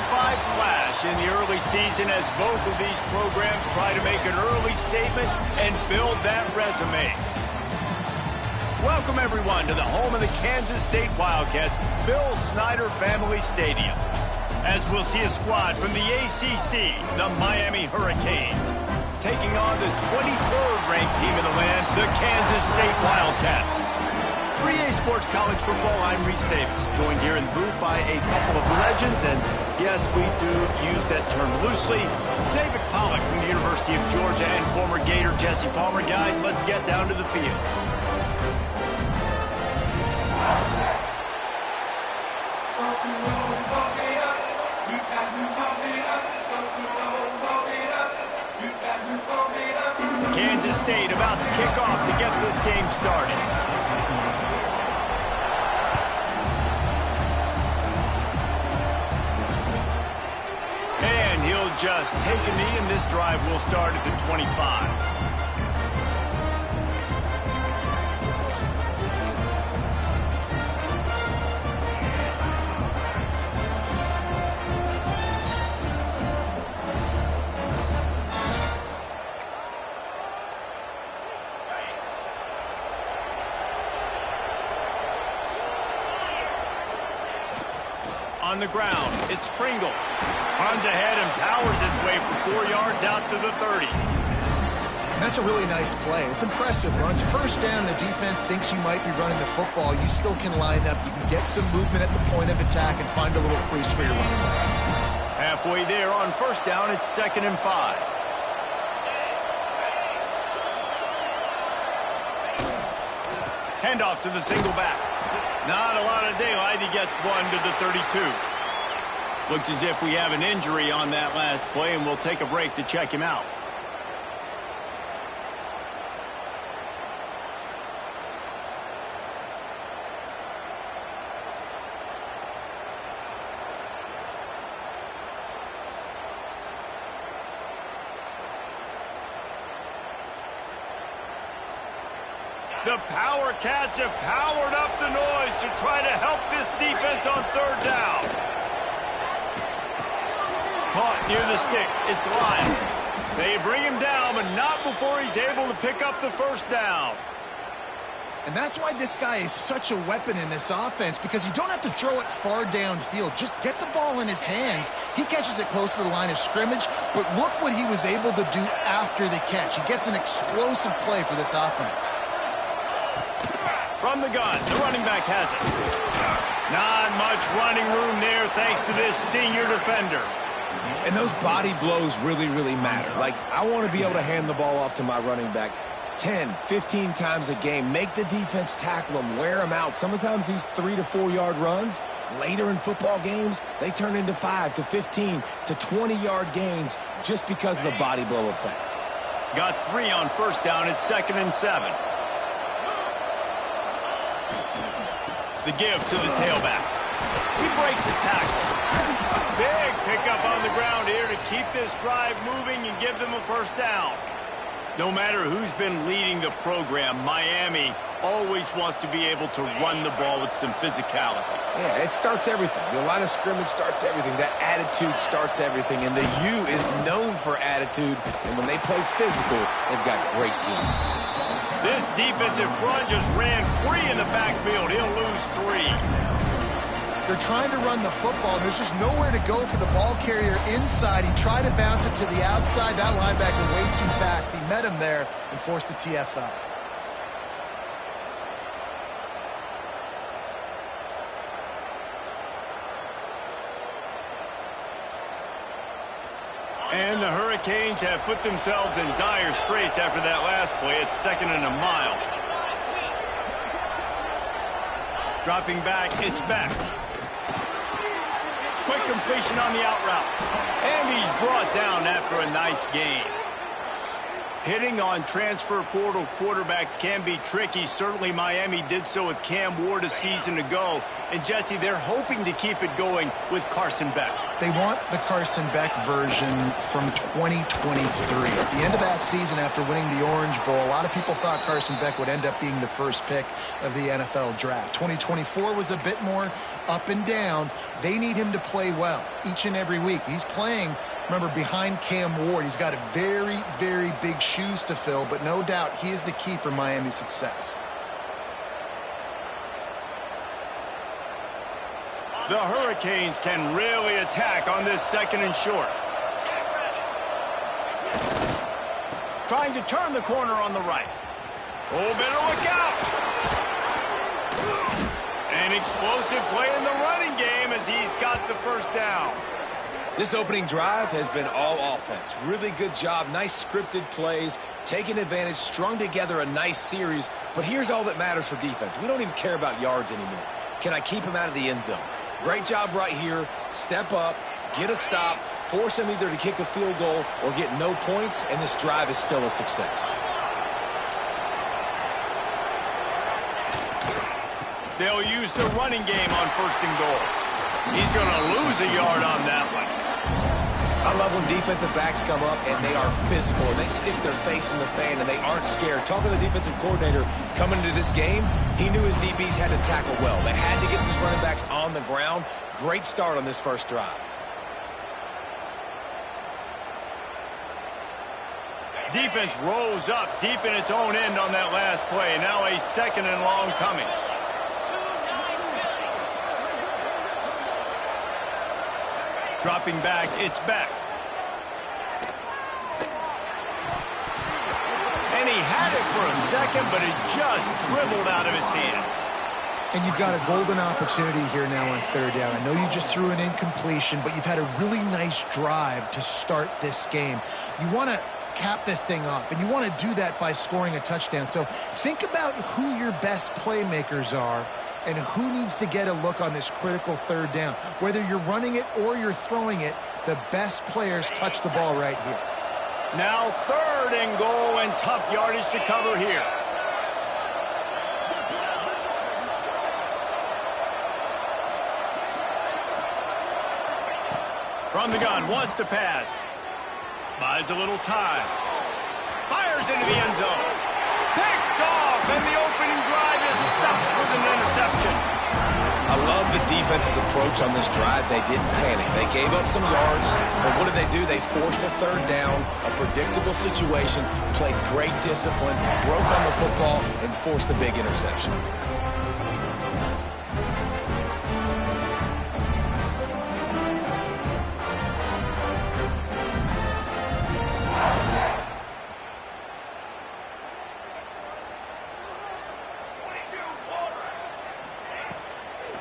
flash in the early season as both of these programs try to make an early statement and build that resume. Welcome, everyone, to the home of the Kansas State Wildcats, Bill Snyder Family Stadium. As we'll see a squad from the ACC, the Miami Hurricanes, taking on the 23rd ranked team in the land, the Kansas State Wildcats. For EA Sports College Football, I'm Reese Davis, joined here in the booth by a couple of legends, and yes, we do use that term loosely. David Pollack from the University of Georgia and former Gator Jesse Palmer. Guys, let's get down to the field. Kansas State about to kick off to get this game started. And he'll just take a knee, and this drive will start at the 25. On the ground, it's Pringle. Runs ahead and powers his way for 4 yards out to the 30. That's a really nice play. It's impressive. Runs first down, the defense thinks you might be running the football. You still can line up. You can get some movement at the point of attack and find a little crease for your running back. Halfway there on first down, it's 2nd and 5. Handoff to the single back. Not a lot of daylight. He gets one to the 32. Looks as if we have an injury on that last play, and we'll take a break to check him out. The Power Cats have powered up the noise to try to help this defense on 3rd down. Caught near the sticks. It's Lyle. They bring him down, but not before he's able to pick up the 1st down. And that's why this guy is such a weapon in this offense, because you don't have to throw it far downfield. Just get the ball in his hands. He catches it close to the line of scrimmage, but look what he was able to do after the catch. He gets an explosive play for this offense. From the gun, the running back has it. Not much running room there thanks to this senior defender. And those body blows really, really matter. Like, I want to be able to hand the ball off to my running back 10, 15 times a game. Make the defense tackle him, wear him out. Sometimes these 3 to 4 yard runs, later in football games, they turn into 5 to 15 to 20 yard gains just because of the body blow effect. Got 3 on first down. It's 2nd and 7. The give to the tailback. He breaks a tackle. Big pickup on the ground here to keep this drive moving and give them a 1st down. No matter who's been leading the program, Miami always wants to be able to run the ball with some physicality. Yeah, it starts everything. The line of scrimmage starts everything. That attitude starts everything. And the U is known for attitude. And when they play physical, they've got great teams. This defensive front just ran free in the backfield. He'll lose 3. They're trying to run the football. There's just nowhere to go for the ball carrier inside. He tried to bounce it to the outside. That linebacker way too fast. He met him there and forced the TFL. And the Hurricanes have put themselves in dire straits after that last play. It's 2nd and a mile. Dropping back, it's Beck. Quick completion on the out route. And he's brought down after a nice gain. Hitting on transfer portal quarterbacks can be tricky. Certainly Miami did so with Cam Ward a season ago. And Jesse, they're hoping to keep it going with Carson Beck. They want the Carson Beck version from 2023. At the end of that season, after winning the Orange Bowl, a lot of people thought Carson Beck would end up being the first pick of the NFL draft. 2024 was a bit more up and down. They need him to play well each and every week. He's playing, remember, behind Cam Ward. He's got a very, very big shoes to fill, but no doubt he is the key for Miami's success. The Hurricanes can really attack on this second and short. Trying to turn the corner on the right. Oh, better look out. An explosive play in the running game as he's got the first down. This opening drive has been all offense. Really good job, nice scripted plays, taking advantage, strung together a nice series. But here's all that matters for defense. We don't even care about yards anymore. Can I keep him out of the end zone? Great job right here. Step up, get a stop, force him either to kick a field goal or get no points, and this drive is still a success. They'll use the running game on first and goal. He's going to lose a yard on that one. I love when defensive backs come up and they are physical and they stick their face in the fan and they aren't scared. Talking to the defensive coordinator coming into this game, he knew his DBs had to tackle well. They had to get these running backs on the ground. Great start on this first drive. Defense rose up deep in its own end on that last play. Now a second and long coming. Dropping back, it's Beck. And he had it for a second, but it just dribbled out of his hands. And you've got a golden opportunity here now on third down. I know you just threw an incompletion, but you've had a really nice drive to start this game. You want to cap this thing off, and you want to do that by scoring a touchdown. So think about who your best playmakers are and who needs to get a look on this critical third down. Whether you're running it or you're throwing it, the best players touch the ball right here. Now third and goal, and tough yardage to cover here. From the gun, wants to pass. Buys a little time. Fires into the end zone. Picked off, and the opening drive is stopped with an interception. I love the defense's approach on this drive. They didn't panic. They gave up some yards, but what did they do? They forced a third down, a predictable situation, played great discipline, broke on the football, and forced the big interception.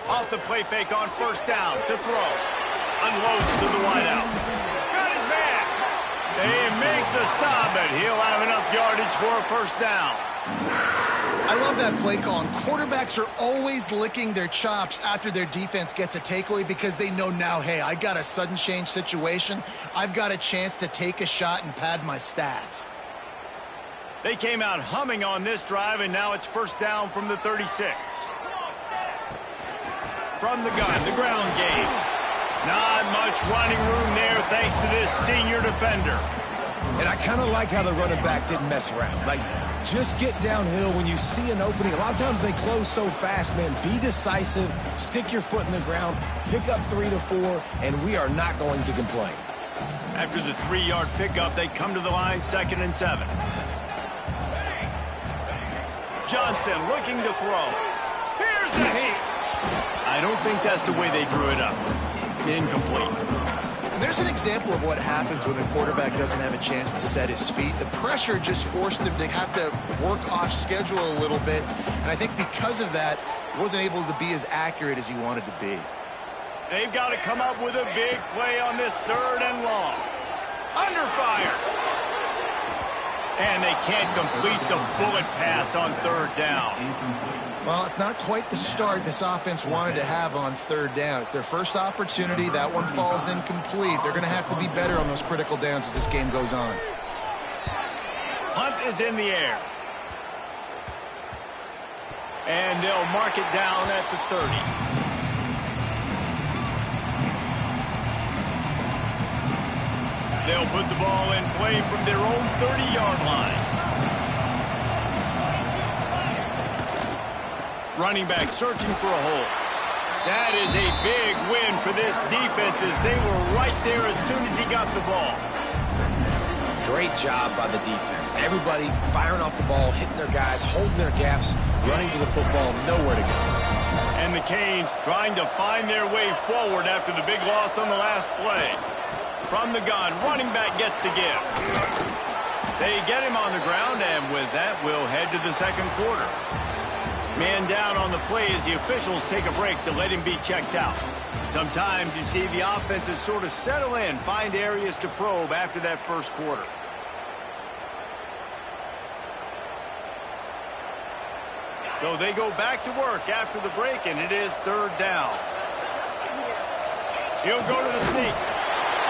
Off the play fake on first down to throw. Unloads to the wideout. Got his man. They make the stop, but he'll have enough yardage for a first down. I love that play call. And quarterbacks are always licking their chops after their defense gets a takeaway because they know now, hey, I got a sudden change situation. I've got a chance to take a shot and pad my stats. They came out humming on this drive, and now it's first down from the 36. From the gun, the ground game. Not much running room there thanks to this senior defender. And I kind of like how the running back didn't mess around. Like, just get downhill when you see an opening. A lot of times they close so fast, man. Be decisive, stick your foot in the ground, pick up 3 to 4, and we are not going to complain. After the 3-yard pickup, they come to the line, 2nd and 7. Johnson looking to throw. Here's the heat. I don't think that's the way they drew it up. Incomplete. And there's an example of what happens when the quarterback doesn't have a chance to set his feet. The pressure just forced him to have to work off schedule a little bit. And I think because of that, he wasn't able to be as accurate as he wanted to be. They've got to come up with a big play on this 3rd and long. Under fire. And they can't complete the bullet pass on 3rd down. Well, it's not quite the start this offense wanted to have on 3rd down. It's their first opportunity. That one falls incomplete. They're going to have to be better on those critical downs as this game goes on. is in the air. And they'll mark it down at the 30. They'll put the ball in play from their own 30-yard line. Running back searching for a hole. That is a big win for this defense as they were right there as soon as he got the ball. Great job by the defense. Everybody firing off the ball, hitting their guys, holding their gaps, running to the football, nowhere to go. And the Canes trying to find their way forward after the big loss on the last play. From the gun, running back gets to give. They get him on the ground, and with that, we'll head to the second quarter. Man down on the play as the officials take a break to let him be checked out. Sometimes you see the offenses sort of settle in, find areas to probe after that first quarter. So they go back to work after the break, and it is third down. He'll go to the sneak.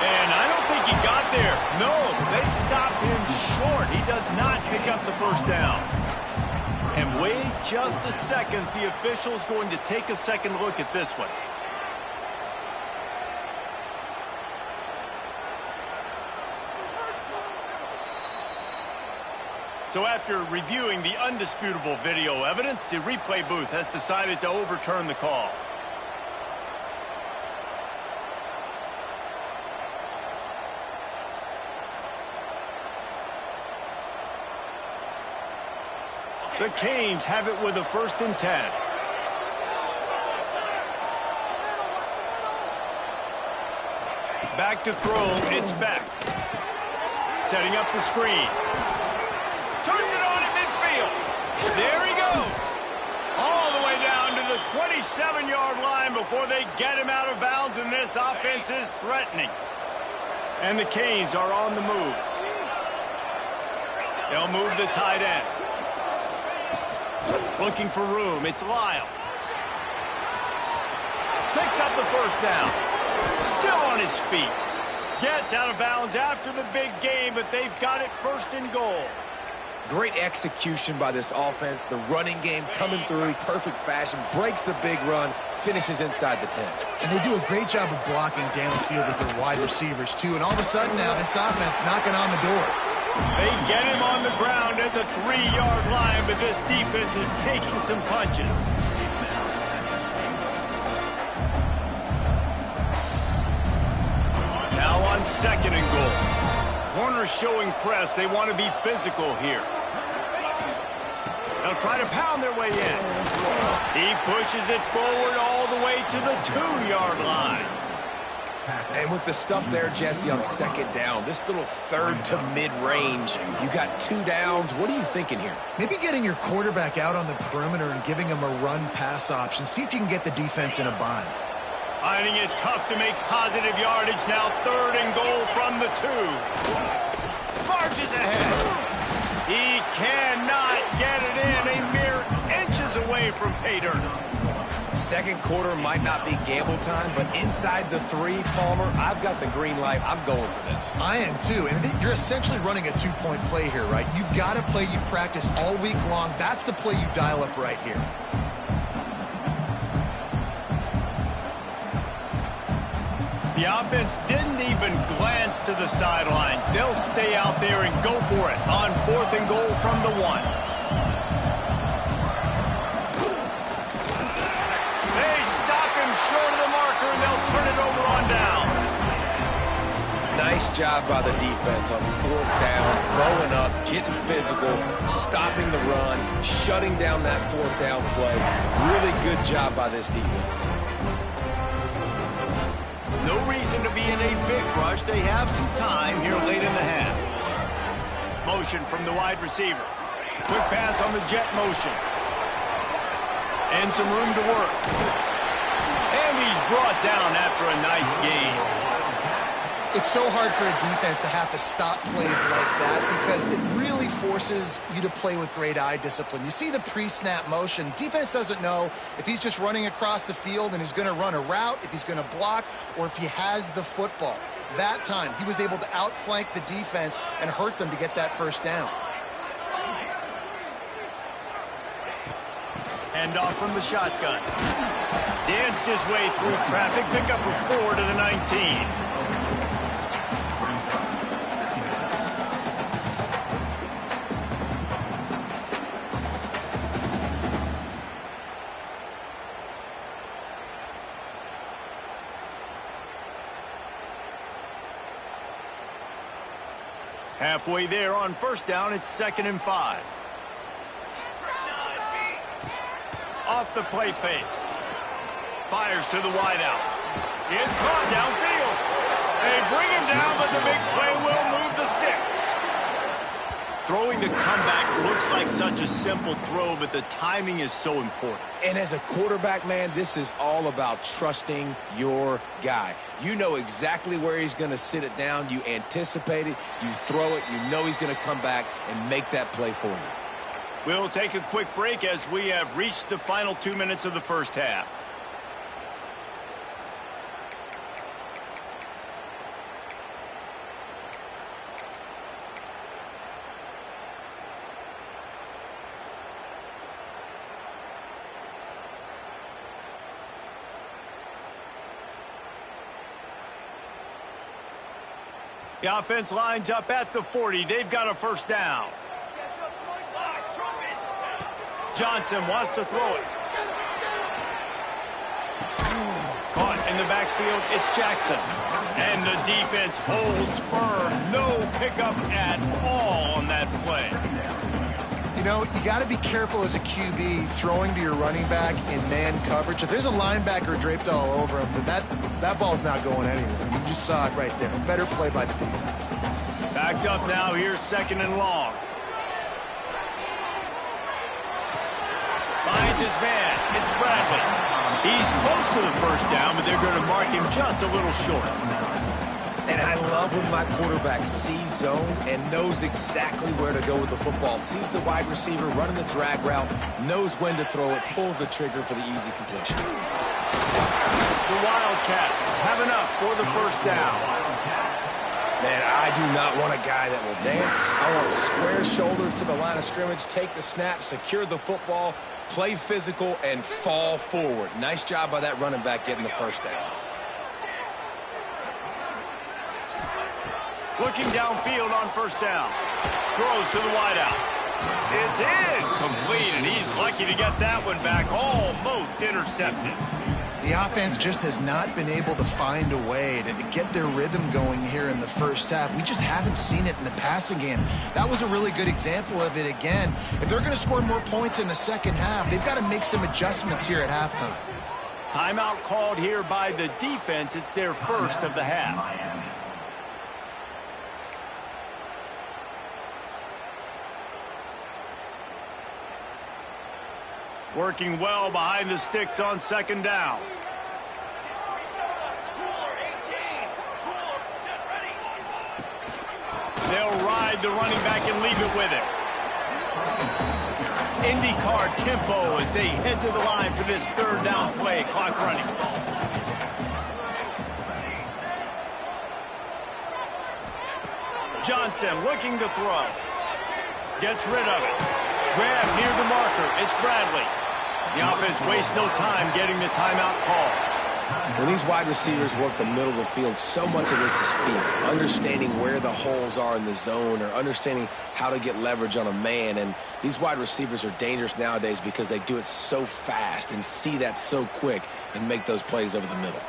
And I don't think he got there. No, they stopped him short. He does not pick up the first down. And wait just a second. The official's going to take a second look at this one. So after reviewing the undisputable video evidence, the replay booth has decided to overturn the call. The Canes have it with a 1st and 10. Back to throw, it's Beck. Setting up the screen. Turns it on in midfield. There he goes. All the way down to the 27-yard line before they get him out of bounds, and this offense is threatening. And the Canes are on the move. They'll move the tight end. Looking for room, it's Lyle. Picks up the first down. Still on his feet. Gets out of bounds after the big game, but they've got it 1st and goal. Great execution by this offense. The running game coming through, perfect fashion, breaks the big run, finishes inside the 10. And they do a great job of blocking downfield with their wide receivers, too. And all of a sudden now, this offense knocking on the door. They get him on the ground at the 3-yard line, but this defense is taking some punches. Now on 2nd and goal. Corners showing press. They want to be physical here. They'll try to pound their way in. He pushes it forward all the way to the 2-yard line. And with the stuff there, Jesse, on 2nd down, this little 3rd to mid-range, you got 2 downs. What are you thinking here? Maybe getting your quarterback out on the perimeter and giving him a run-pass option. See if you can get the defense in a bind. Finding it tough to make positive yardage. Now 3rd and goal from the 2. Marches ahead. He cannot get it in. A mere inches away from pay dirt. Second quarter might not be gamble time, but inside the 3, Palmer, I've got the green light. I'm going for this. I am too. And you're essentially running a 2-point play here, right? You've got a play you've practiced all week long. That's the play you dial up right here. The offense didn't even glance to the sidelines. They'll stay out there and go for it on 4th and goal from the 1. Short of the marker, and they'll turn it over on down. Nice job by the defense on 4th down, growing up, getting physical, stopping the run, shutting down that 4th down play. Really good job by this defense. No reason to be in a big rush. They have some time here late in the half. Motion from the wide receiver. Quick pass on the jet motion. And some room to work. And he's brought down after a nice gain. It's so hard for a defense to have to stop plays like that because it really forces you to play with great eye discipline. You see the pre-snap motion. Defense doesn't know if he's just running across the field and he's going to run a route, if he's going to block, or if he has the football. That time, he was able to outflank the defense and hurt them to get that 1st down. Hand off from the shotgun. Danced his way through traffic. Pick up a 4 to the 19. Halfway there on first down, it's 2nd and 5. Off the play fake. Fires to the wideout. It's caught downfield. They bring him down, but the big play will move the sticks. Throwing the comeback looks like such a simple throw, but the timing is so important. And as a quarterback, man, this is all about trusting your guy. You know exactly where he's going to sit it down. You anticipate it. You throw it. You know he's going to come back and make that play for you. We'll take a quick break as we have reached the final 2 minutes of the first half. The offense lines up at the 40. They've got a first down. Johnson wants to throw it. Caught in the backfield, it's Jackson. And the defense holds firm. No pickup at all on that play. You know, you got to be careful as a QB throwing to your running back in man coverage. If there's a linebacker draped all over him, then that ball's not going anywhere. You just saw it right there. Better play by the defense. Backed up now. Here's 2nd and long. Finds his man. It's Bradley. He's close to the first down, but they're going to mark him just a little short. And I love when my quarterback sees zone and knows exactly where to go with the football. Sees the wide receiver running the drag route, knows when to throw it, pulls the trigger for the easy completion. The Wildcats have enough for the first down. Man, I do not want a guy that will dance. I want square shoulders to the line of scrimmage, take the snap, secure the football, play physical, and fall forward. Nice job by that running back getting the first down. Looking downfield on first down. Throws to the wideout. It's incomplete, and he's lucky to get that one back. Almost intercepted. The offense just has not been able to find a way to get their rhythm going here in the first half. We just haven't seen it in the passing game. That was a really good example of it again. If they're going to score more points in the second half, they've got to make some adjustments here at halftime. Timeout called here by the defense. It's their first of the half. Working well behind the sticks on second down. They'll ride the running back and leave it with him. IndyCar tempo as they head to the line for this third down play. Clock running. Johnson looking to throw. Gets rid of it. Grab near the marker. It's Bradley. The offense wastes no time getting the timeout call. When these wide receivers work the middle of the field, so much of this is feel. Understanding where the holes are in the zone or understanding how to get leverage on a man. And these wide receivers are dangerous nowadays because they do it so fast and see that so quick and make those plays over the middle.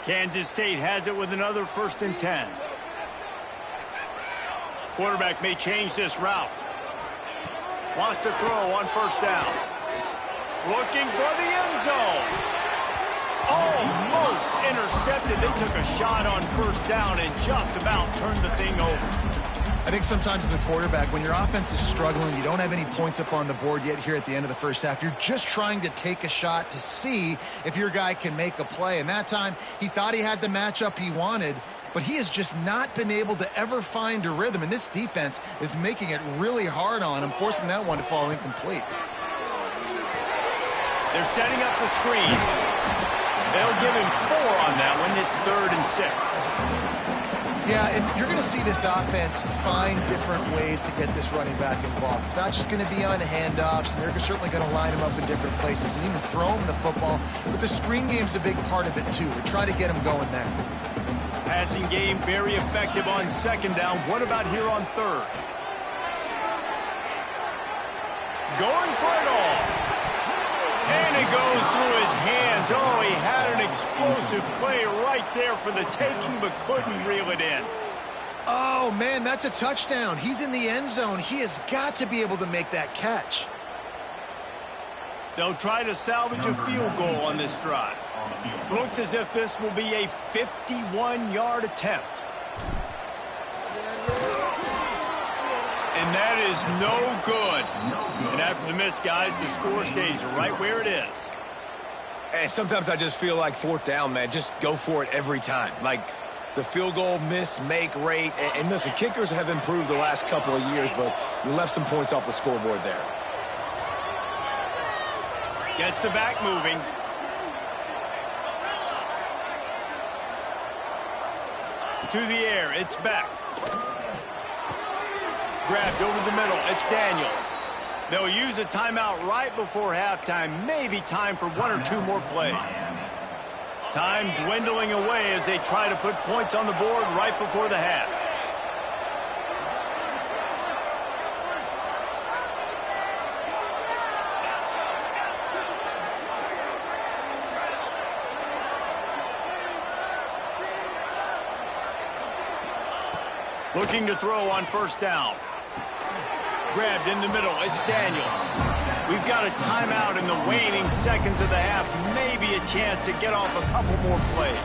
Kansas State has it with another 1st and 10. Quarterback may change this route. Wants to throw on first down. Looking for the end zone. Almost intercepted. They took a shot on first down and just about turned the thing over. I think sometimes as a quarterback, when your offense is struggling, you don't have any points up on the board yet here at the end of the first half. You're just trying to take a shot to see if your guy can make a play. And that time, he thought he had the matchup he wanted, but he has just not been able to ever find a rhythm. And this defense is making it really hard on him, forcing that one to fall incomplete. They're setting up the screen. They'll give him 4 on that one. It's 3rd and 6. Yeah, and you're going to see this offense find different ways to get this running back involved. It's not just going to be on handoffs, and they're certainly going to line him up in different places and even throw him the football. But the screen game's a big part of it, too. They try to get him going there. Passing game very effective on second down. What about here on third? Going for it all. And it goes through his hands. Oh, he had an explosive play right there for the taking, but couldn't reel it in. Oh, man, that's a touchdown. He's in the end zone. He has got to be able to make that catch. They'll try to salvage a field goal on this drive. Looks as if this will be a 51-yard attempt. And that is no good. And after the miss, guys, the score stays right where it is. And sometimes I just feel like fourth down, man, just go for it every time. Like the field goal miss-make rate. And listen, kickers have improved the last couple of years, but you left some points off the scoreboard there. Gets the back moving. To the air, it's back. Grabbed over the middle, it's Daniels. They'll use a timeout right before halftime, maybe time for one or two more plays. Time dwindling away as they try to put points on the board right before the half. Looking to throw on first down. Grabbed in the middle, it's Daniels. We've got a timeout in the waning seconds of the half. Maybe a chance to get off a couple more plays.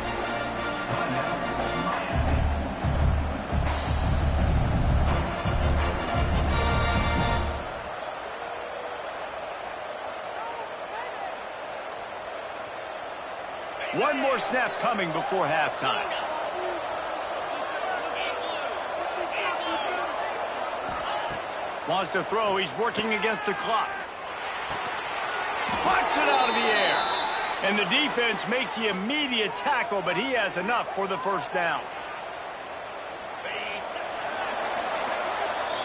One more snap coming before halftime. Wants to throw. He's working against the clock. Puts it out of the air. And the defense makes the immediate tackle, but he has enough for the first down.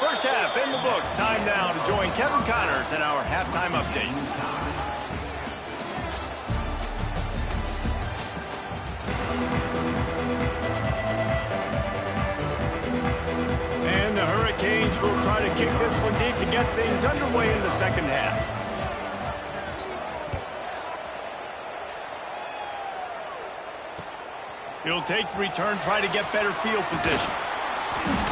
First half in the books. Time now to join Kevin Connors in our halftime update. And the Hurricanes will try to kick this one deep to get things underway in the second half. He'll take the return, try to get better field position.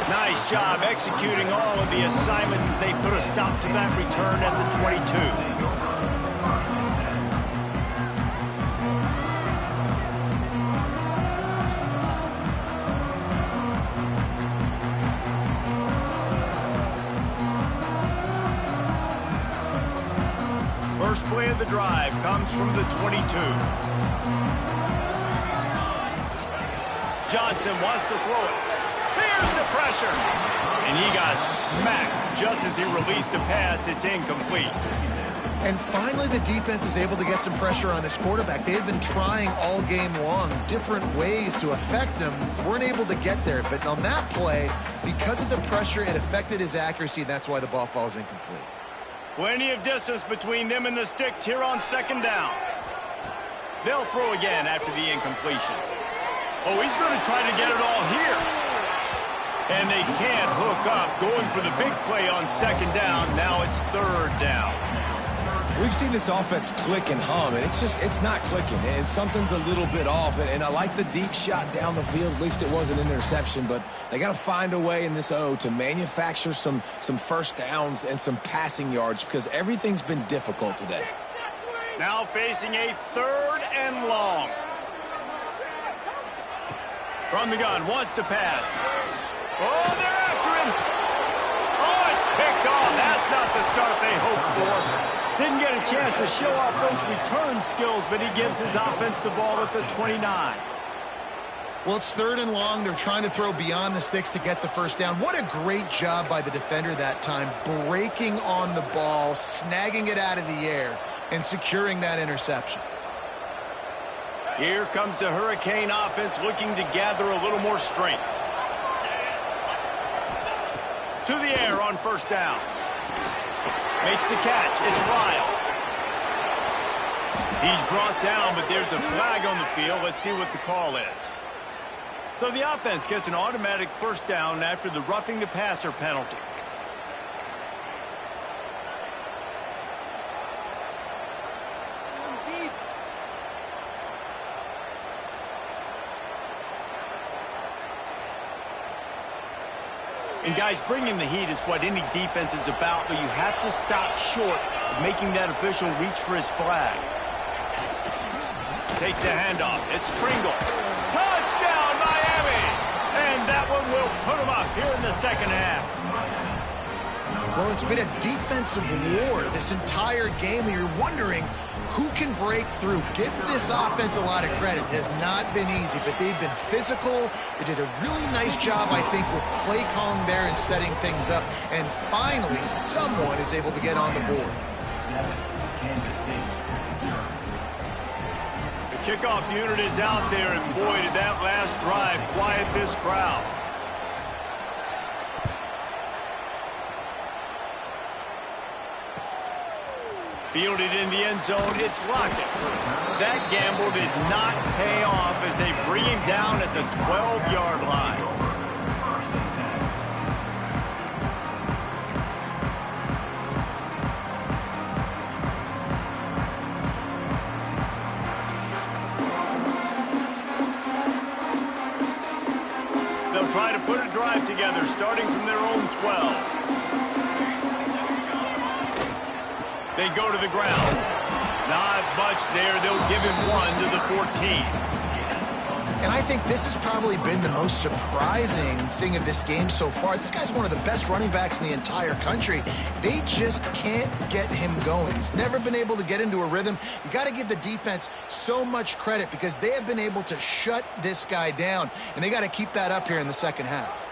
Nice job executing all of the assignments as they put a stop to that return at the 22. First play of the drive comes from the 22. Johnson wants to throw it. Here's the pressure. And he got smacked just as he released the pass. It's incomplete. And finally, the defense is able to get some pressure on this quarterback. They had been trying all game long different ways to affect him. Weren't able to get there. But on that play, because of the pressure, it affected his accuracy, and that's why the ball falls incomplete. Plenty of distance between them and the sticks here on second down. They'll throw again after the incompletion. Oh, he's going to try to get it all here. And they can't hook up. Going for the big play on second down. Now it's third down. We've seen this offense click and hum, and it's not clicking. And something's a little bit off. And I like the deep shot down the field. At least it wasn't an interception. But they got to find a way in this O to manufacture some first downs and some passing yards because everything's been difficult today. Now facing a third and long. From the gun, wants to pass. Oh, they're after him. Oh, it's picked off. That's not the start they hoped for. Didn't get a chance to show off those return skills, but he gives his offense the ball at the 29. Well, it's third and long. They're trying to throw beyond the sticks to get the first down. What a great job by the defender that time, breaking on the ball, snagging it out of the air, and securing that interception. Here comes the Hurricane offense looking to gather a little more strength. To the air on first down. Makes the catch. It's Lyle. He's brought down, but there's a flag on the field. Let's see what the call is. So the offense gets an automatic first down after the roughing the passer penalty. And guys, bringing the heat is what any defense is about, but you have to stop short of making that official reach for his flag. Takes a handoff. It's Pringle. Touchdown, Miami! And that one will put them up here in the second half. Well, it's been a defensive war this entire game, and you're wondering who can break through. Give this offense a lot of credit. It has not been easy, but they've been physical. They did a really nice job, I think, with play calling there and setting things up. And finally, someone is able to get on the board. The kickoff unit is out there, and boy, did that last drive quiet this crowd. Fielded in the end zone, it's Lockett. That gamble did not pay off as they bring him down at the 12-yard line. They'll try to put a drive together, starting from their own 12. They go to the ground. Not much there. They'll give him one to the 14. And I think this has probably been the most surprising thing of this game so far. This guy's one of the best running backs in the entire country. They just can't get him going. He's never been able to get into a rhythm. You got to give the defense so much credit because they have been able to shut this guy down. And they got to keep that up here in the second half.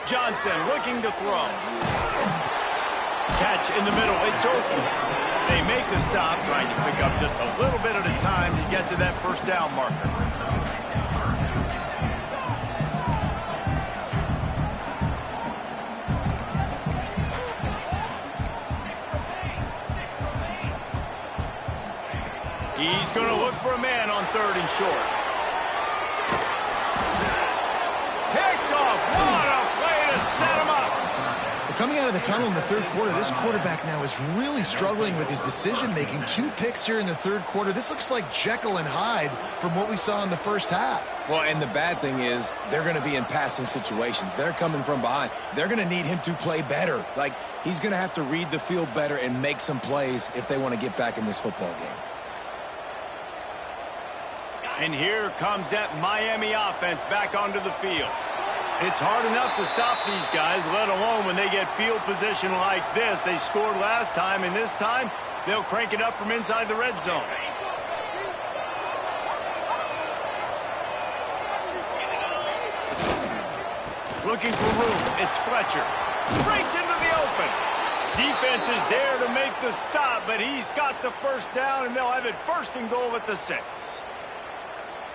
Johnson looking to throw. Catch in the middle. It's open. They make the stop, trying to pick up just a little bit at a time to get to that first down marker. He's going to look for a man on third and short. Picked off. What a play to set him up. Coming out of the tunnel in the third quarter, this quarterback now is really struggling with his decision-making. 2 picks here in the third quarter. This looks like Jekyll and Hyde from what we saw in the first half. Well, and the bad thing is they're going to be in passing situations. They're coming from behind. They're going to need him to play better. Like, he's going to have to read the field better and make some plays if they want to get back in this football game. And here comes that Miami offense back onto the field. It's hard enough to stop these guys, let alone when they get field position like this. They scored last time, and this time they'll crank it up from inside the red zone. Looking for room. It's Fletcher. Breaks into the open. Defense is there to make the stop, but he's got the first down, and they'll have it first and goal at the 6.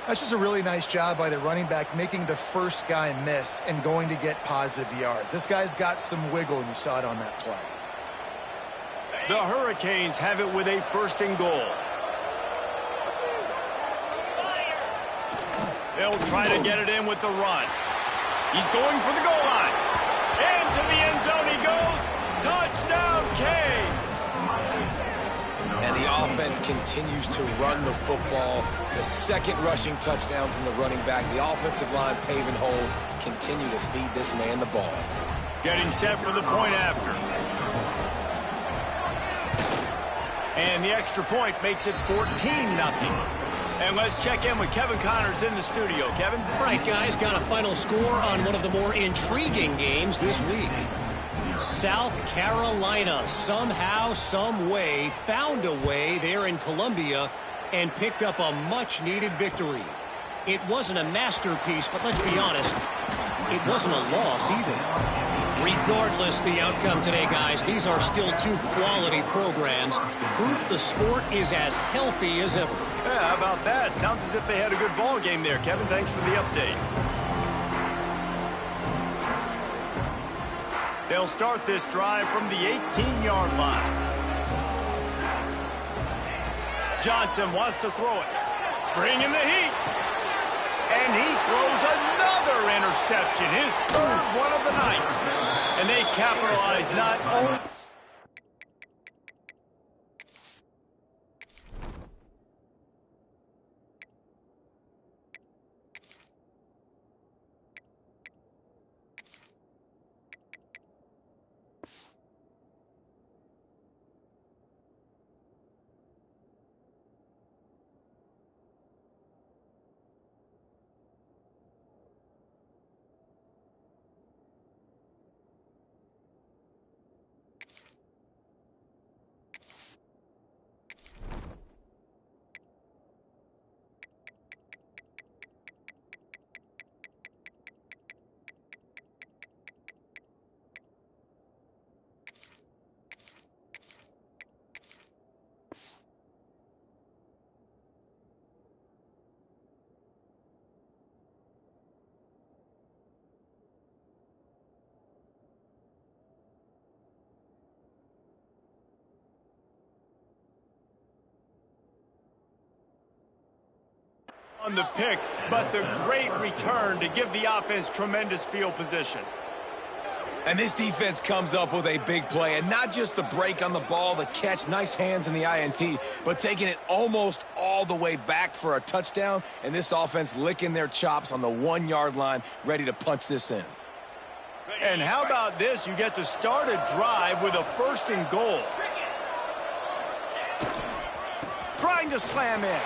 That's just a really nice job by the running back making the first guy miss and going to get positive yards. This guy's got some wiggle, and you saw it on that play. The Hurricanes have it with a first and goal. They'll try to get it in with the run. He's going for the goal line. Into the end zone he goes. Touchdown, Canes. And the offense continues to run the football. The second rushing touchdown from the running back. The offensive line paving holes. Continue to feed this man the ball. Getting set for the point after. And the extra point makes it 14-0. And let's check in with Kevin Connors in the studio. Kevin? All right, guys, got a final score on one of the more intriguing games this week. South Carolina somehow, some way, found a way there in Columbia and picked up a much-needed victory. It wasn't a masterpiece, but let's be honest, it wasn't a loss either. Regardless the outcome today, guys, these are still 2 quality programs. Proof the sport is as healthy as ever. Yeah, how about that? Sounds as if they had a good ball game there. Kevin, thanks for the update. They'll start this drive from the 18-yard line. Johnson wants to throw it. Bringing the heat. And he throws another interception, his third one of the night. And they capitalize not only... on the pick, but the great return to give the offense tremendous field position. And this defense comes up with a big play, and not just the break on the ball, the catch, nice hands in the INT, but taking it almost all the way back for a touchdown, and this offense licking their chops on the 1-yard line, ready to punch this in. And how about this? You get to start a drive with a 1st and goal. Trying to slam in.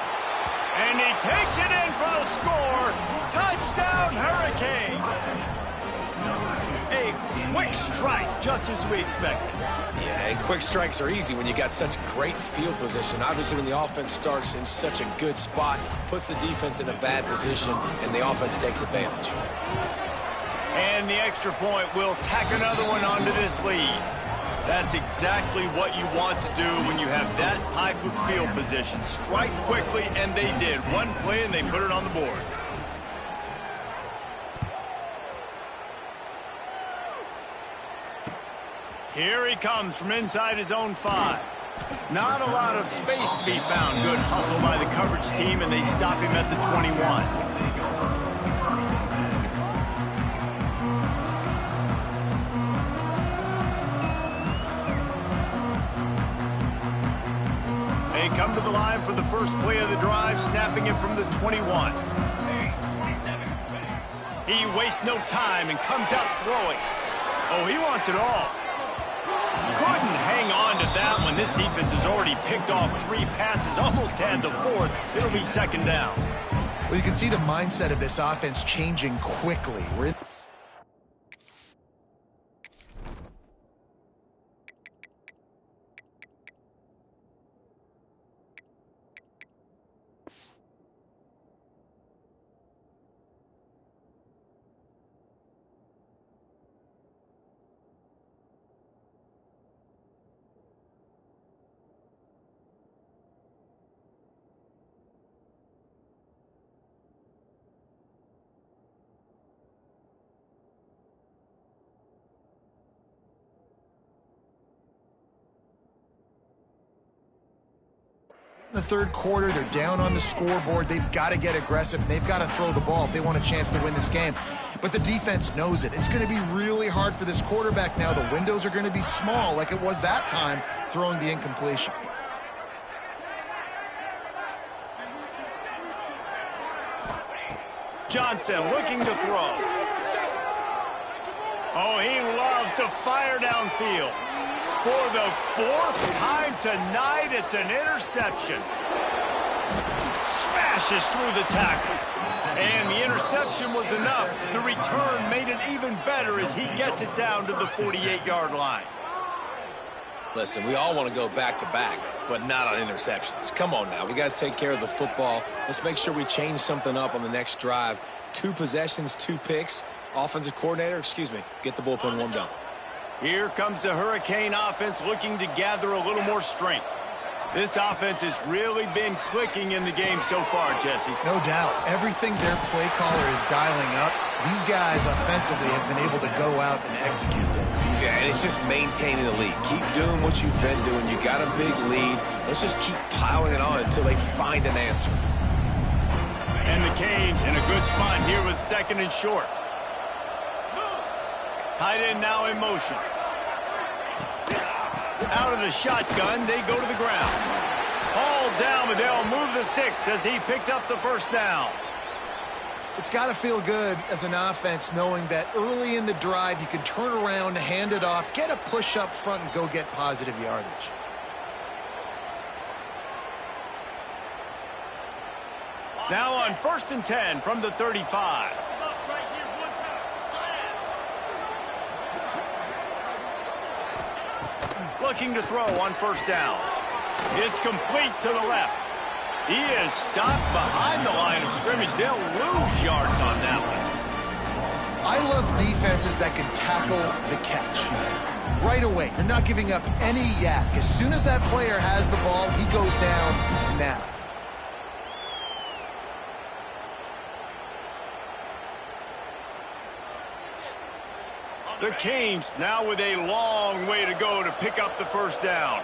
And he takes it in for the score. Touchdown, Hurricanes. A quick strike, just as we expected. Yeah, and quick strikes are easy when you got such great field position. Obviously, when the offense starts in such a good spot, puts the defense in a bad position, and the offense takes advantage. And the extra point will tack another one onto this lead. That's exactly what you want to do when you have that type of field position. Strike quickly, and they did. One play, and they put it on the board. Here he comes from inside his own 5. Not a lot of space to be found. Good hustle by the coverage team, and they stop him at the 21. They come to the line for the first play of the drive, snapping it from the 21. He wastes no time and comes out throwing. Oh, he wants it all. Couldn't hang on to that one. This defense has already picked off 3 passes, almost had the 4th. It'll be 2nd down. Well, you can see the mindset of this offense changing quickly. In the 3rd quarter, they're down on the scoreboard. They've got to get aggressive, and they've got to throw the ball if they want a chance to win this game. But the defense knows it. It's going to be really hard for this quarterback now. The windows are going to be small like it was that time throwing the incompletion. Johnson looking to throw. Oh, he loves to fire downfield. For the 4th time tonight, it's an interception. Smashes through the tackles. And the interception was enough. The return made it even better as he gets it down to the 48-yard line. Listen, we all want to go back-to-back, but not on interceptions. Come on now. We got to take care of the football. Let's make sure we change something up on the next drive. 2 possessions, 2 picks. Offensive coordinator, get the bullpen warmed up. Here comes the Hurricane offense looking to gather a little more strength. This offense has really been clicking in the game so far, Jesse. No doubt. Everything their play caller is dialing up, these guys offensively have been able to go out and execute it. Yeah, and it's just maintaining the lead. Keep doing what you've been doing. You got a big lead. Let's just keep piling it on until they find an answer. And the Canes in a good spot here with 2nd and short. Tight end now in motion. Out of the shotgun, they go to the ground. Hauled down, but they'll move the sticks as he picks up the first down. It's got to feel good as an offense knowing that early in the drive you can turn around, hand it off, get a push up front, and go get positive yardage. Now on 1st and 10 from the 35. Looking to throw on 1st down. It's complete to the left. He is stopped behind the line of scrimmage. They'll lose yards on that one. I love defenses that can tackle the catch. Right away, you're not giving up any yak. As soon as that player has the ball, he goes down now. The Canes now with a long way to go to pick up the first down.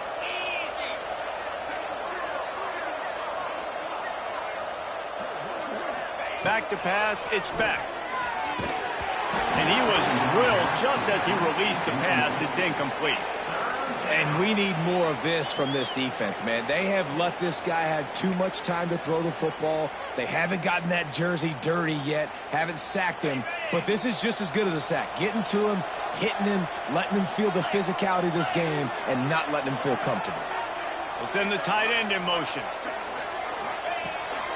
Back to pass, it's back. And he was drilled just as he released the pass. It's incomplete. And we need more of this from this defense, man. They have let this guy have too much time to throw the football. They haven't gotten that jersey dirty yet, haven't sacked him. But this is just as good as a sack. Getting to him, hitting him, letting him feel the physicality of this game, and not letting him feel comfortable. We'll send the tight end in motion.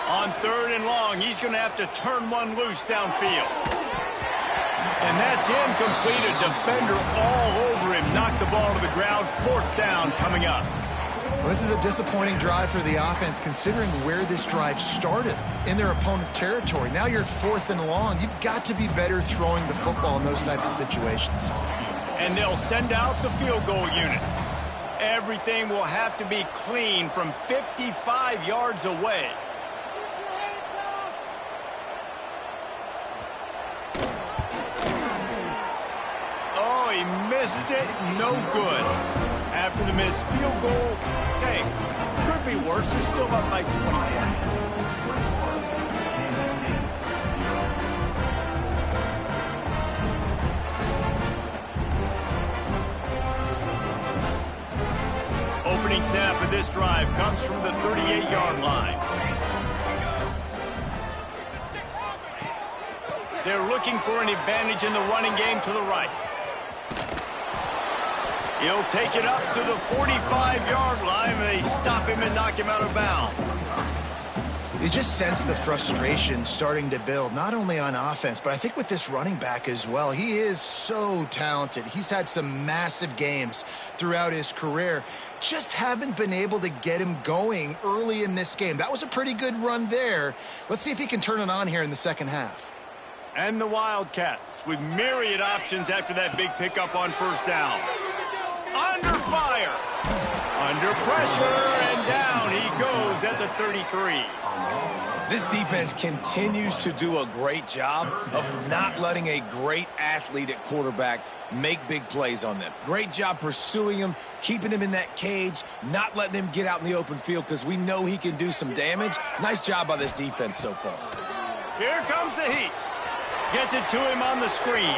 On 3rd and long, he's going to have to turn one loose downfield. And that's incomplete. A defender all over him. Knocked the ball to the ground. 4th down coming up. Well, this is a disappointing drive for the offense considering where this drive started, in their opponent territory. Now you're 4th and long. You've got to be better throwing the football in those types of situations. And they'll send out the field goal unit. Everything will have to be clean from 55 yards away. He missed it, no good. After the missed field goal, hey, could be worse. They're still up by 20. Opening snap of this drive comes from the 38-yard line. They're looking for an advantage in the running game to the right. He'll take it up to the 45-yard line, and they stop him and knock him out of bounds. You just sense the frustration starting to build, not only on offense, but I think with this running back as well. He is so talented. He's had some massive games throughout his career. Just haven't been able to get him going early in this game. That was a pretty good run there. Let's see if he can turn it on here in the second half. And the Wildcats with myriad options after that big pickup on 1st down. Under fire, under pressure, and down he goes at the 33. This defense continues to do a great job of not letting a great athlete at quarterback make big plays on them. Great job pursuing him, keeping him in that cage, not letting him get out in the open field because we know he can do some damage. Nice job by this defense so far. Here comes the heat. Gets it to him on the screen.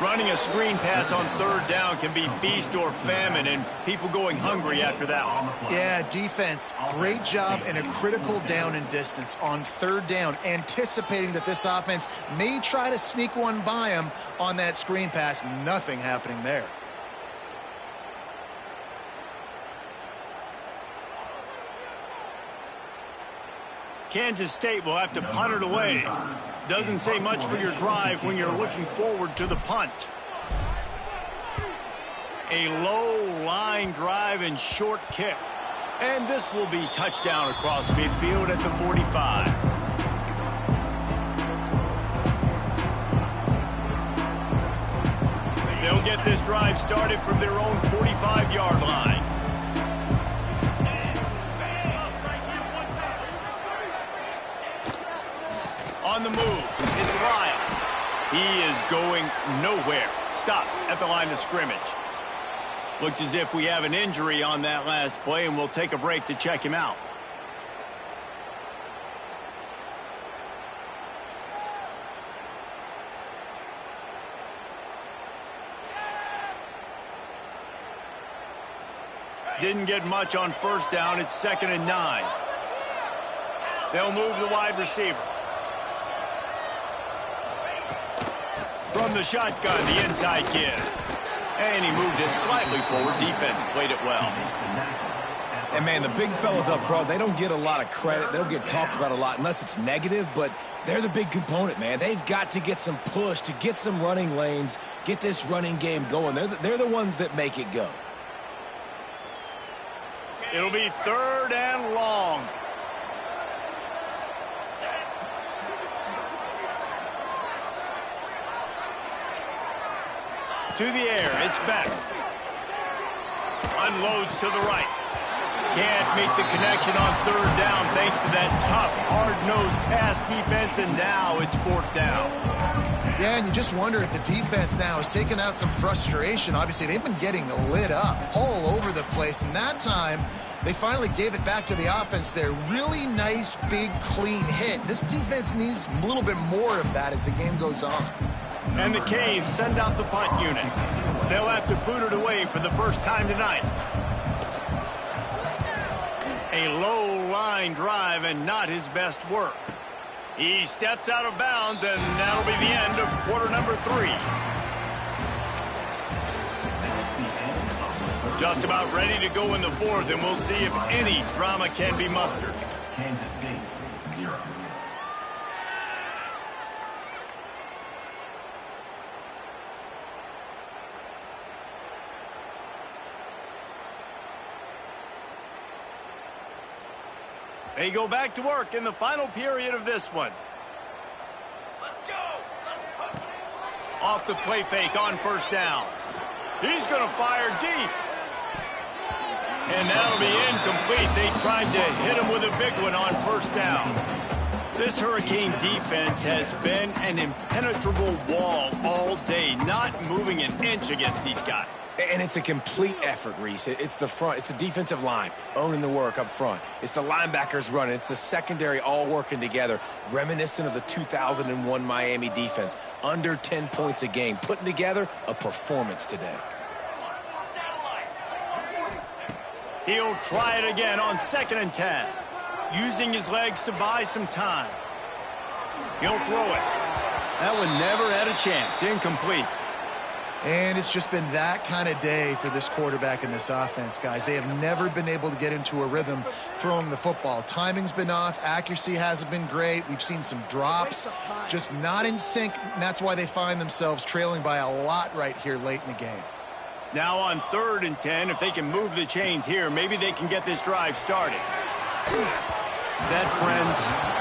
Running a screen pass on 3rd down can be feast or famine, and people going hungry after that one. Yeah, defense, great job in a critical down and distance on 3rd down, anticipating that this offense may try to sneak one by him on that screen pass. Nothing happening there. Kansas State will have to punt it away. Doesn't say much for your drive when you're looking forward to the punt. A low line drive and short kick. And this will be touchdown across midfield at the 45. They'll get this drive started from their own 45-yard line. on the move. It's Lyle. He is going nowhere. Stop at the line of scrimmage. Looks as if we have an injury on that last play, and we'll take a break to check him out. Didn't get much on first down. It's 2nd and 9. They'll move the wide receiver. From the shotgun, the inside give. And he moved it slightly forward. Defense played it well. And, man, the big fellas up front, they don't get a lot of credit. They don't get talked about a lot unless it's negative, but they're the big component, man. They've got to get some push, to get some running lanes, get this running game going. They're the ones that make it go. It'll be 3rd and long. To the air, it's Beck. Unloads to the right. Can't make the connection on 3rd down thanks to that tough, hard-nosed pass defense, and now it's 4th down. Yeah, and you just wonder if the defense now has taken out some frustration. Obviously, they've been getting lit up all over the place, and that time they finally gave it back to the offense there. Really nice, big, clean hit. This defense needs a little bit more of that as the game goes on. And the Canes send out the punt unit. They'll have to boot it away for the first time tonight. A low line drive and not his best work. He steps out of bounds, and that'll be the end of quarter number 3. Just about ready to go in the 4th, and we'll see if any drama can be mustered. Kansas State, 0. They go back to work in the final period of this one. Let's go! Off the play fake on 1st down. He's going to fire deep. And that'll be incomplete. They tried to hit him with a big one on 1st down. This Hurricane defense has been an impenetrable wall all day, not moving an inch against these guys. And it's a complete effort, Reese. It's the front. It's the defensive line owning the work up front. It's the linebackers running. It's the secondary all working together, reminiscent of the 2001 Miami defense. Under 10 points a game, putting together a performance today. He'll try it again on 2nd and 10. Using his legs to buy some time. He'll throw it. That one never had a chance. Incomplete. And it's just been that kind of day for this quarterback and this offense, guys. They have never been able to get into a rhythm throwing the football. Timing's been off. Accuracy hasn't been great. We've seen some drops, just not in sync. And that's why they find themselves trailing by a lot right here late in the game. Now on 3rd and 10, if they can move the chains here, maybe they can get this drive started. That, friends,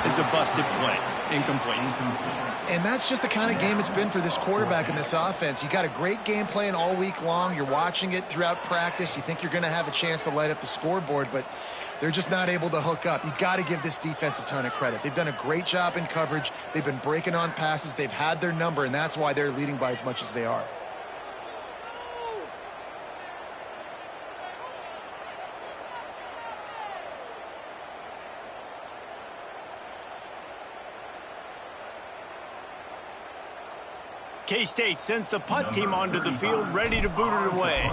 is a busted play. Incomplete. And that's just the kind of game it's been for this quarterback and this offense. You got a great game plan all week long. You're watching it throughout practice. You think you're going to have a chance to light up the scoreboard, but they're just not able to hook up. You got to give this defense a ton of credit. They've done a great job in coverage. They've been breaking on passes. They've had their number, and that's why they're leading by as much as they are. K-State sends the punt team onto the field, ready to boot it away.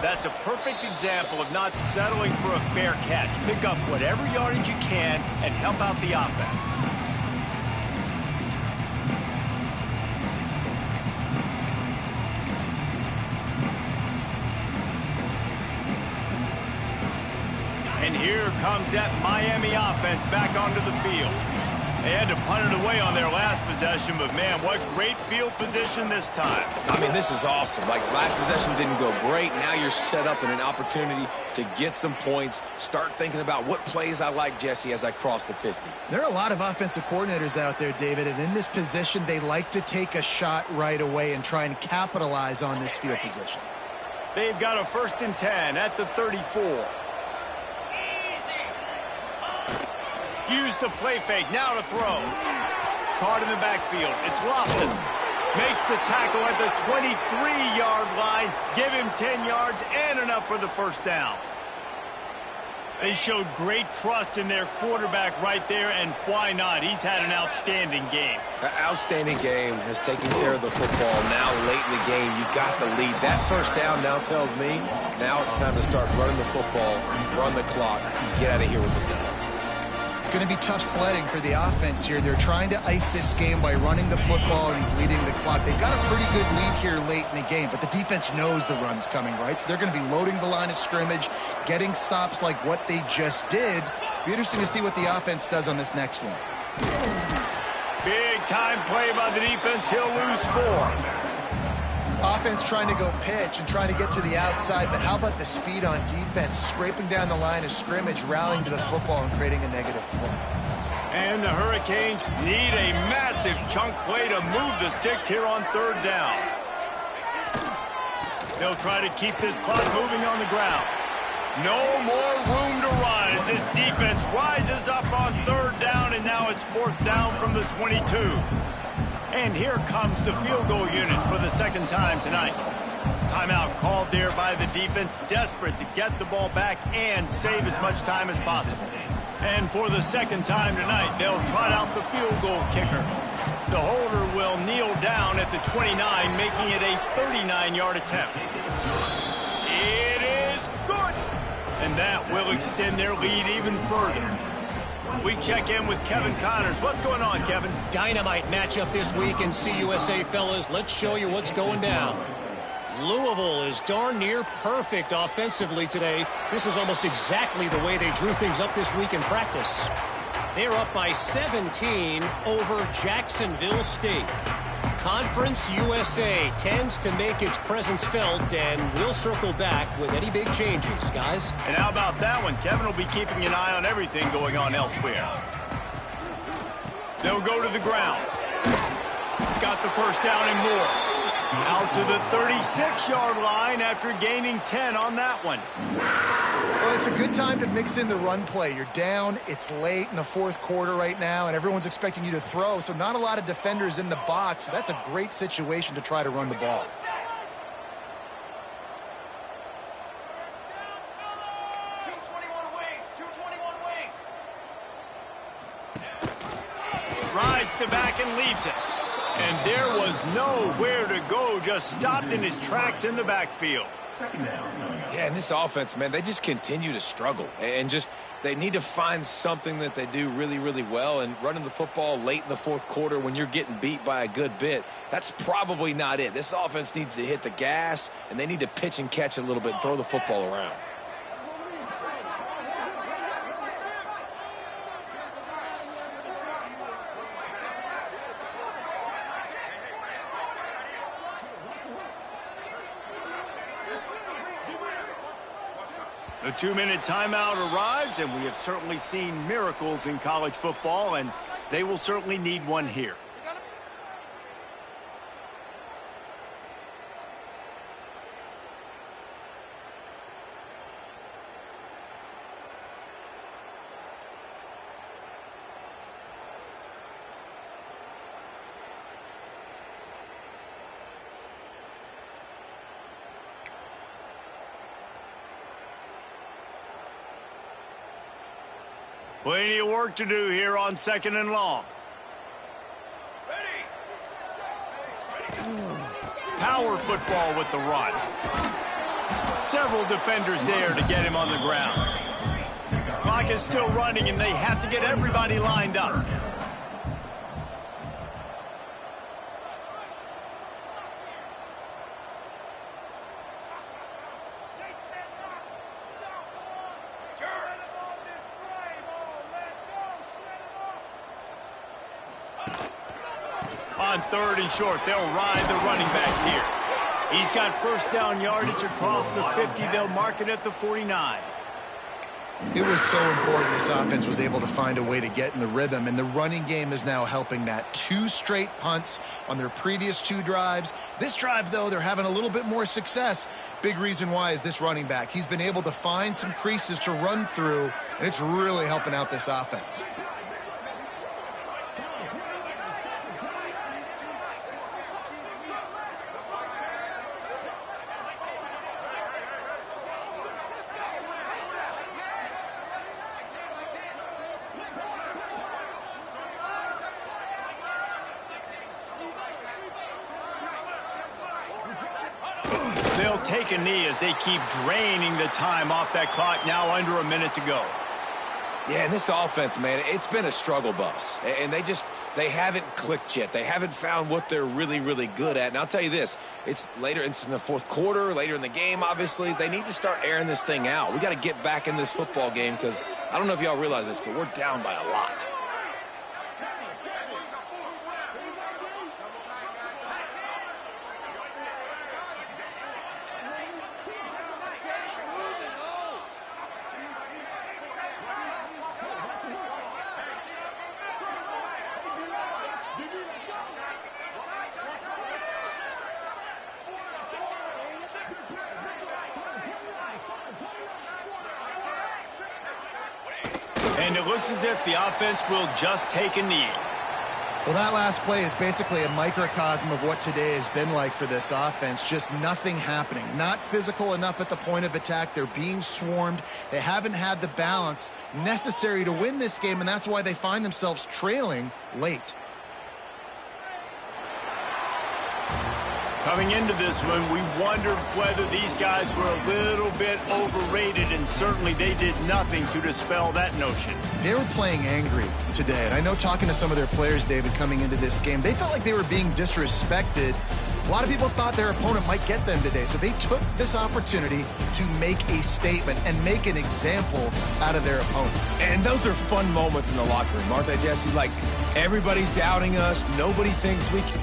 That's a perfect example of not settling for a fair catch. Pick up whatever yardage you can and help out the offense. And here comes that Miami offense back onto the field. They had to punt it away on their last possession, but, man, what great field position this time. I mean, this is awesome. Like, last possession didn't go great. Now you're set up in an opportunity to get some points. Start thinking about what plays I like, Jesse, as I cross the 50. There are a lot of offensive coordinators out there, David, and in this position, they like to take a shot right away and try and capitalize on this field position. They've got a 1st and 10 at the 34. Use the play fake, now to throw. Caught in the backfield, it's Lofton. Makes the tackle at the 23-yard line. Give him 10 yards and enough for the 1st down. They showed great trust in their quarterback right there, and why not? He's had an outstanding game. An outstanding game, has taken care of the football. Now late in the game, you got the lead. That 1st down now tells me now it's time to start running the football, run the clock, get out of here with the dub. It's going to be tough sledding for the offense here. They're trying to ice this game by running the football and bleeding the clock. They've got a pretty good lead here late in the game, but the defense knows the run's coming, right? So they're going to be loading the line of scrimmage, getting stops like what they just did. Be interesting to see what the offense does on this next one. Big time play by the defense. He'll lose 4. Offense trying to go pitch and trying to get to the outside, but how about the speed on defense, scraping down the line of scrimmage, rallying to the football and creating a negative play. And the Hurricanes need a massive chunk play to move the sticks here on 3rd down. They'll try to keep this clock moving on the ground. No more room to run as this defense rises up on 3rd down, and now it's 4th down from the 22. And here comes the field goal unit for the 2nd time tonight. Timeout called there by the defense, desperate to get the ball back and save as much time as possible. And for the 2nd time tonight, they'll trot out the field goal kicker. The holder will kneel down at the 29, making it a 39-yard attempt. It is good! And that will extend their lead even further. We check in with Kevin Connors. What's going on, Kevin? Dynamite matchup this week in CUSA, fellas. Let's show you what's going down. Louisville is darn near perfect offensively today. This is almost exactly the way they drew things up this week in practice. They're up by 17 over Jacksonville State. Conference USA tends to make its presence felt, and we'll circle back with any big changes, guys. And how about that one? Kevin will be keeping an eye on everything going on elsewhere. They'll go to the ground. Got the 1st down and more. Out to the 36-yard line after gaining 10 on that one. Well, it's a good time to mix in the run play. You're down, it's late in the 4th quarter right now, and everyone's expecting you to throw, so not a lot of defenders in the box. So that's a great situation to try to run the ball. Rides to back and leaves it. And there was nowhere to go, just stopped in his tracks in the backfield. Yeah, and this offense, man, they just continue to struggle. And just, they need to find something that they do really, really well. And running the football late in the 4th quarter when you're getting beat by a good bit, that's probably not it. This offense needs to hit the gas, and they need to pitch and catch a little bit, throw the football around. The 2-minute timeout arrives, and we have certainly seen miracles in college football, and they will certainly need one here. Plenty of work to do here on 2nd and long. Power football with the run. Several defenders there to get him on the ground. Clock is still running, and they have to get everybody lined up. On 3rd and short, they'll ride the running back here. He's got 1st down yardage across the 50. They'll mark it at the 49. It was so important this offense was able to find a way to get in the rhythm, and the running game is now helping that. 2 straight punts on their previous 2 drives. This drive, though, they're having a little bit more success. Big reason why is this running back. He's been able to find some creases to run through, and it's really helping out this offense. They'll take a knee as they keep draining the time off that clock, now under a minute to go. Yeah, and this offense, man, it's been a struggle bus. And they haven't clicked yet. They haven't found what they're really, really good at. And I'll tell you this, it's in the fourth quarter, later in the game, obviously. They need to start airing this thing out. We got to get back in this football game because I don't know if y'all realize this, but we're down by a lot. And it looks as if the offense will just take a knee. Well, that last play is basically a microcosm of what today has been like for this offense. Just nothing happening. Not physical enough at the point of attack. They're being swarmed. They haven't had the balance necessary to win this game, and that's why they find themselves trailing late. Coming into this one, we wondered whether these guys were a little bit overrated, and certainly they did nothing to dispel that notion. They were playing angry today, and I know talking to some of their players, David, coming into this game, they felt like they were being disrespected. A lot of people thought their opponent might get them today, so they took this opportunity to make a statement and make an example out of their opponent. And those are fun moments in the locker room, aren't they, Jesse? Like, everybody's doubting us. Nobody thinks we can.